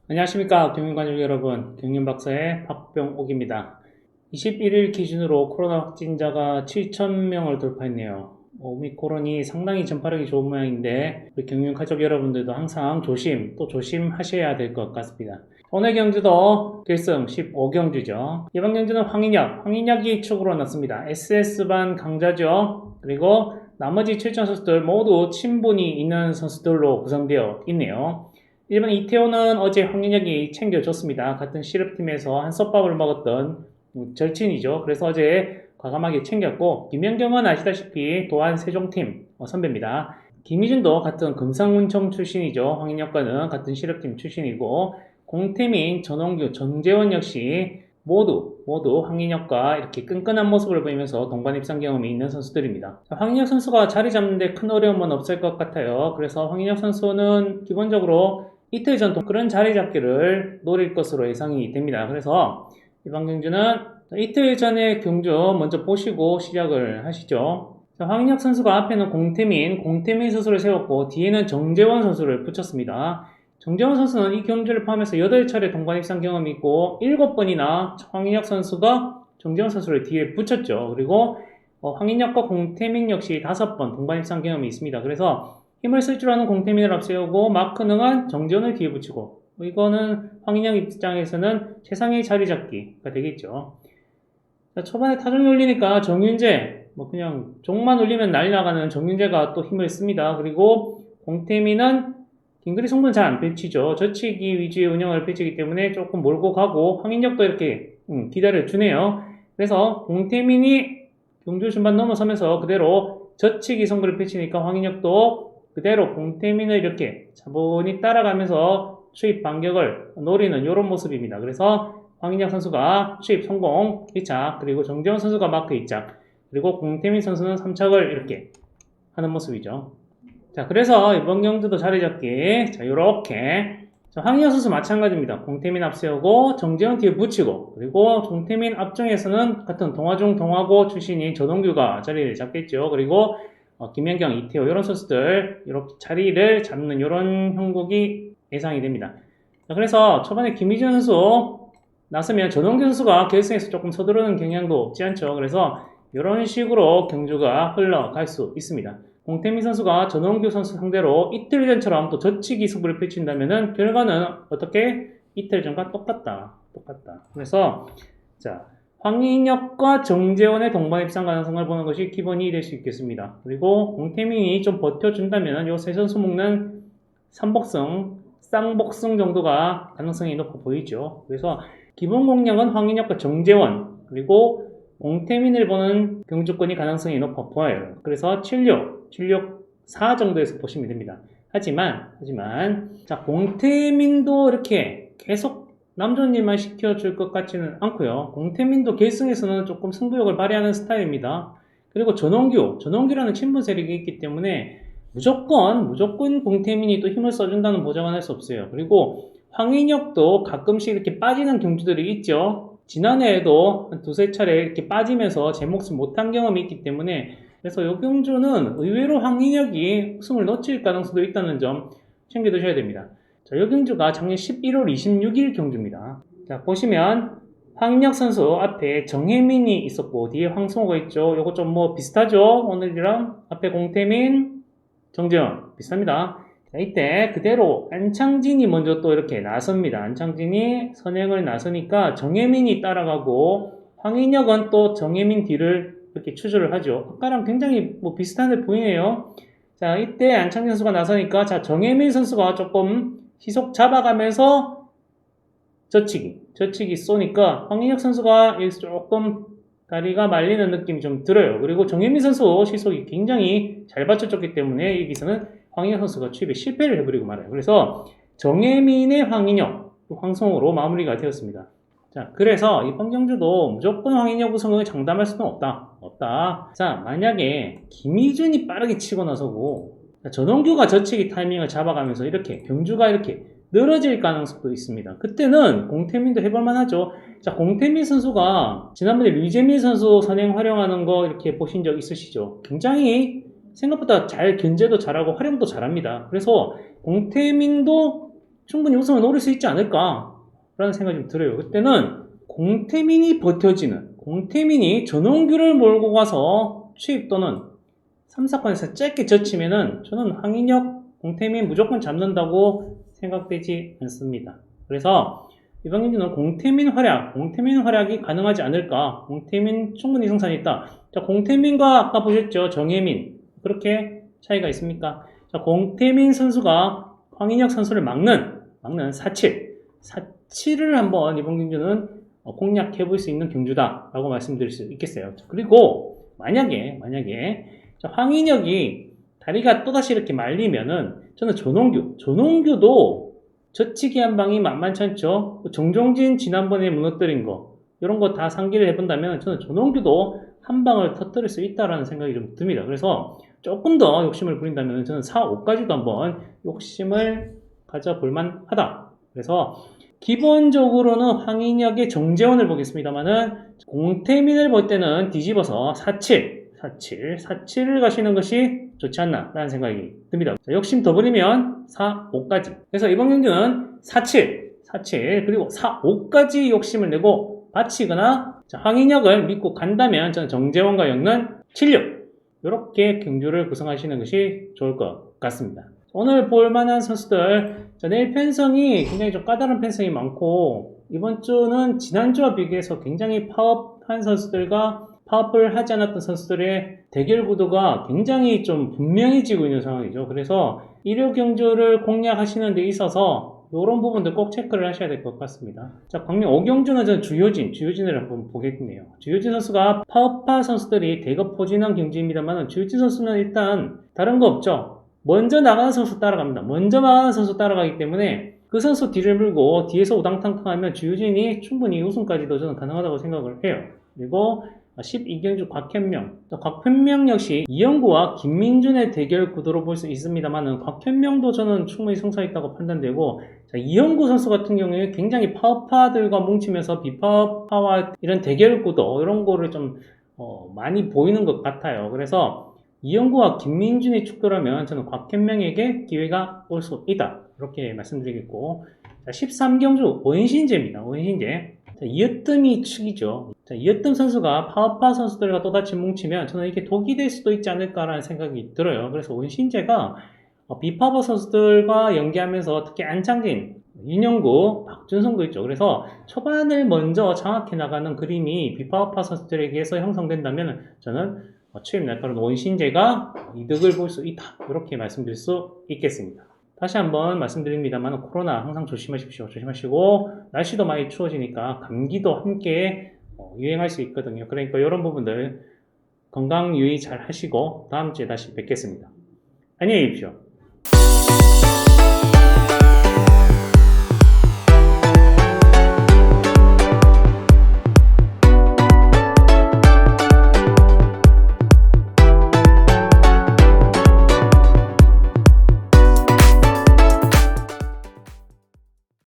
안녕하십니까 경영관중 여러분, 경영박사의 박병옥입니다. 21일 기준으로 코로나 확진자가 7,000명을 돌파했네요. 오미크론이 상당히 전파력이 좋은 모양인데 우리 경영가족 여러분들도 항상 또 조심하셔야 될 것 같습니다. 오늘 경주도 결승 15경주죠. 이번 경주는 황인혁이 축으로 났습니다. SS반 강자죠. 그리고 나머지 출전 선수들 모두 친분이 있는 선수들로 구성되어 있네요. 일본 이태호는 어제 황인혁이 챙겨줬습니다. 같은 실업팀에서 한솥밥을 먹었던 절친이죠. 그래서 어제 과감하게 챙겼고, 김연경은 아시다시피 또한 세종팀 선배입니다. 김희준도 같은 금상문청 출신이죠. 황인혁과는 같은 실업팀 출신이고, 공태민, 전홍규, 정재원 역시 모두 황인혁과 이렇게 끈끈한 모습을 보이면서 동반 입상 경험이 있는 선수들입니다. 황인혁 선수가 자리 잡는데 큰 어려움은 없을 것 같아요. 그래서 황인혁 선수는 기본적으로 이틀 전 그런 자리 잡기를 노릴 것으로 예상이 됩니다. 그래서 이번 경주는 이틀 전에 경주 먼저 보시고 시작을 하시죠. 황인혁 선수가 앞에는 공태민 선수를 세웠고 뒤에는 정재원 선수를 붙였습니다. 정재원 선수는 이 경주를 포함해서 8차례 동반 입상 경험이 있고 7번이나 황인혁 선수가 정재원 선수를 뒤에 붙였죠. 그리고 황인혁과 공태민 역시 5번 동반 입상 경험이 있습니다. 그래서 힘을 쓸 줄 아는 공태민을 앞세우고 마크 능한 정재원을 뒤에 붙이고, 이거는 황인혁 입장에서는 최상의 자리 잡기가 되겠죠. 자, 초반에 타종이 올리니까 정윤재, 그냥 종만 올리면 난리 나가는 정윤재가 또 힘을 씁니다. 그리고 공태민은 빙그리 성분 잘 안 펼치죠. 젖히기 위주의 운영을 펼치기 때문에 조금 몰고 가고, 황인혁도 이렇게 기다려주네요. 그래서 공태민이 경주 중반 넘어서면서 그대로 젖히기 성분을 펼치니까 황인혁도 그대로 공태민을 이렇게 차분히 따라가면서 추입 반격을 노리는 이런 모습입니다. 그래서 황인혁 선수가 추입 성공 1착, 그리고 정재원 선수가 마크 2착, 그리고 공태민 선수는 3착을 이렇게 하는 모습이죠. 자, 그래서 이번 경주도 자리 잡기, 자, 요렇게. 자, 황인혁 선수 마찬가지입니다. 공태민 앞세우고 정재원 뒤에 붙이고, 그리고 공태민 앞쪽에서는 같은 동아고 출신인 전홍규가 자리를 잡겠죠. 그리고 김연경, 이태호 이런 선수들 이렇게 자리를 잡는 이런 형국이 예상이 됩니다. 자, 그래서 초반에 김희준 선수 나서면 전홍규 선수가 결승에서 조금 서두르는 경향도 없지 않죠. 그래서 이런 식으로 경주가 흘러갈 수 있습니다. 공태민 선수가 전홍규 선수 상대로 이틀 전처럼 또 젖히기 승부를 펼친다면은 결과는 어떻게 이틀 전과 똑같다. 그래서 자, 황인혁과 정재원의 동반 입상 가능성을 보는 것이 기본이 될 수 있겠습니다. 그리고 공태민이 좀 버텨준다면 요 세 선수 먹는 쌍복승 정도가 가능성이 높아 보이죠. 그래서 기본 공략은 황인혁과 정재원, 그리고 공태민을 보는 경주권이 가능성이 높아 보여요. 그래서 76, 4 정도에서 보시면 됩니다. 하지만 자, 공태민도 이렇게 계속 남존일만 시켜줄 것 같지는 않고요. 공태민도 결승에서는 조금 승부욕을 발휘하는 스타일입니다. 그리고 전홍규라는 친분 세력이 있기 때문에 무조건 공태민이 또 힘을 써준다는 보장은 할 수 없어요. 그리고 황인혁도 가끔씩 이렇게 빠지는 경주들이 있죠. 지난해에도 한 두세 차례 이렇게 빠지면서 제 몫을 못한 경험이 있기 때문에, 그래서 이 경주는 의외로 황인혁이 승을 놓칠 가능성도 있다는 점 챙겨두셔야 됩니다. 자, 이 경주가 작년 11월 26일 경주입니다. 자, 보시면 황인혁 선수 앞에 정혜민이 있었고 뒤에 황성호가 있죠. 요거 좀 비슷하죠? 오늘이랑 앞에 공태민, 정재원 비슷합니다. 자, 이때 그대로 안창진이 먼저 또 이렇게 나섭니다. 안창진이 선행을 나서니까 정혜민이 따라가고 황인혁은 또 정혜민 뒤를 이렇게 추주를 하죠. 아까랑 굉장히 비슷한 데 보이네요. 자, 이때 안창진 선수가 나서니까 자, 정혜민 선수가 조금 시속 잡아가면서 젖히기 쏘니까 황인혁 선수가 여기서 조금 다리가 말리는 느낌이 좀 들어요. 그리고 정혜민 선수 시속이 굉장히 잘 받쳐줬기 때문에 여기서는 황인혁 선수가 취입에 실패를 해버리고 말아요. 그래서 정혜민의 황인혁, 황성호로 마무리가 되었습니다. 자, 그래서 이번 경주도 무조건 황인혁 우승을 장담할 수는 없다. 자, 만약에 김희준이 빠르게 치고 나서고 전홍규가 젖히기 타이밍을 잡아가면서 이렇게 경주가 이렇게 늘어질 가능성도 있습니다. 그때는 공태민도 해볼만 하죠. 자, 공태민 선수가 지난번에 류재민 선수 선행 활용하는 거 이렇게 보신 적 있으시죠? 굉장히 생각보다 잘 견제도 잘하고 활용도 잘합니다. 그래서 공태민도 충분히 우승을 노릴 수 있지 않을까라는 생각이 좀 들어요. 그때는 공태민이 버텨지는, 공태민이 전원규를 몰고 가서 추입 또는 3, 4권에서 짧게 젖히면은 저는 황인혁, 공태민 무조건 잡는다고 생각되지 않습니다. 그래서 이번 경기는 공태민 활약이 가능하지 않을까. 공태민 충분히 승산이 있다. 자, 공태민과 아까 보셨죠? 정혜민. 그렇게 차이가 있습니까? 자, 공태민 선수가 황인혁 선수를 막는 4-7을 한번 이번 경기는 공략해 볼 수 있는 경주다라고 말씀드릴 수 있겠어요. 그리고 만약에 자, 황인혁이 다리가 또다시 이렇게 말리면은 저는 전홍규도 젖히기 한 방이 만만치 않죠. 정종진 지난번에 무너뜨린 거 이런 거 다 상기를 해본다면 저는 전홍규도 한 방을 터뜨릴 수 있다라는 생각이 좀 듭니다. 그래서 조금 더 욕심을 부린다면 저는 4, 5까지도 한번 욕심을 가져볼만 하다. 그래서 기본적으로는 황인혁의 정재원을 보겠습니다만은 공태민을 볼 때는 뒤집어서 4-7을 가시는 것이 좋지 않나라는 생각이 듭니다. 자, 욕심 더 부리면 4, 5까지. 그래서 이번 경기는 4-7 그리고 4, 5까지 욕심을 내고 바치거나 자, 황인혁을 믿고 간다면 저는 정재원과 엮는 7-6 이렇게 경주를 구성하시는 것이 좋을 것 같습니다. 오늘 볼만한 선수들 자, 내일 편성이 굉장히 좀 까다로운 편성이 많고 이번 주는 지난주와 비교해서 굉장히 파워한 선수들과 파워풀 하지 않았던 선수들의 대결 구도가 굉장히 좀 분명해지고 있는 상황이죠. 그래서 일요 경주를 공략하시는 데 있어서 이런 부분들 꼭 체크를 하셔야 될 것 같습니다. 자, 광명 오경주는 저는 주효진을 한번 보겠네요. 주효진 선수가 파워파 선수들이 대거 포진한 경주입니다만 주효진 선수는 일단 다른 거 없죠. 먼저 나가는 선수 따라갑니다. 먼저 나가는 선수 따라가기 때문에 그 선수 뒤를 물고 뒤에서 우당탕탕하면 주효진이 충분히 우승까지도 저는 가능하다고 생각을 해요. 그리고 12경주 곽현명 역시 이영구와 김민준의 대결 구도로 볼 수 있습니다만 곽현명도 저는 충분히 승산이 있다고 판단되고 자, 이영구 선수 같은 경우에 굉장히 파워파들과 뭉치면서 비파워파와 이런 대결 구도 이런 거를 좀 많이 보이는 것 같아요. 그래서 이영구와 김민준이 축돌하면 저는 곽현명에게 기회가 올 수 있다 이렇게 말씀드리겠고 자, 13경주 원신제입니다. 원신제 자, 이어뜸이 축이죠. 자, 이어뜸 선수가 파워파 선수들과 또다시 뭉치면 저는 이게 독이 될 수도 있지 않을까라는 생각이 들어요. 그래서 원신재가 비파워 선수들과 연계하면서 특히 안창진, 윤영구, 박준성도 있죠. 그래서 초반을 먼저 장악해 나가는 그림이 비파워파 선수들에게서 형성된다면 저는 최입 날카로운 원신재가 이득을 볼 수 있다. 이렇게 말씀드릴 수 있겠습니다. 다시 한번 말씀드립니다만 코로나 항상 조심하시고 날씨도 많이 추워지니까 감기도 함께 유행할 수 있거든요. 그러니까 이런 부분들 건강 유의 잘 하시고 다음 주에 다시 뵙겠습니다. 안녕히 계십시오.